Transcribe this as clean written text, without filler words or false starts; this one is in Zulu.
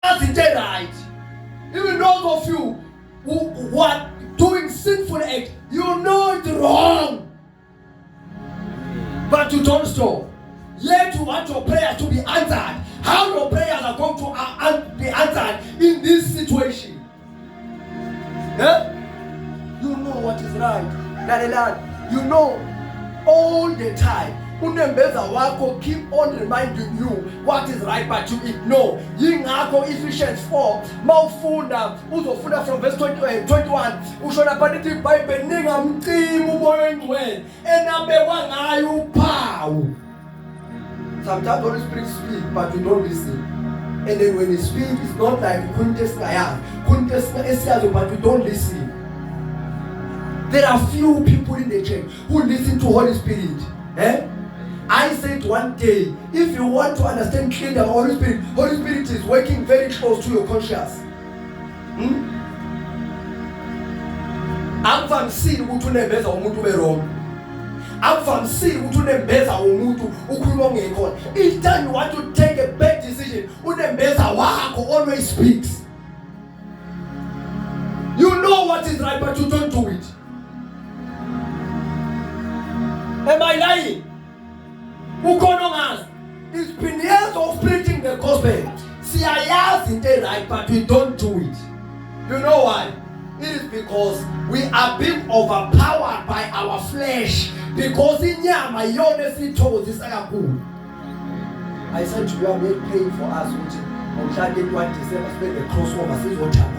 That's it right. Even those of you who are doing sinful act, you know it's wrong, but you don't stop. Yet you want your prayers to be answered. How your prayers are going to be answered in this situation? Yeah? You know what is right. You know all the time. Unembeza wako keep on reminding you what is right, but you ignore. Yingakho Ephesians 4 mawufunda uzofunda from verse 21 ushona panithi iBhayibheli ningamcimi umoya oyingcwele enabekwa ngayo uphawu. Sometimes Holy Spirit speaks, but you don't listen. And then when He speaks, it's not like but you don't listen. There are few people in the church who listen to Holy Spirit. I said one day, if you want to understand clearly the Holy Spirit is working very close to your conscience. Akuvamisile ukuthi unembeza umuntu ube wrong. Akuvamisile ukuthi unembeza umuntu ukhuluma ongekhona. Each time you want to take a bad decision, unembeza wakho always speaks. You know what is right, but you don't do it. Am I lying? It's been years of preaching the gospel. Siyayazi into right, but we don't do it. You know why? It is because we are being overpowered by our flesh. Because inyama yona sithokozisa kakhulu. I said to you, I'm praying for us. On Sunday 1 December, spend the crossover.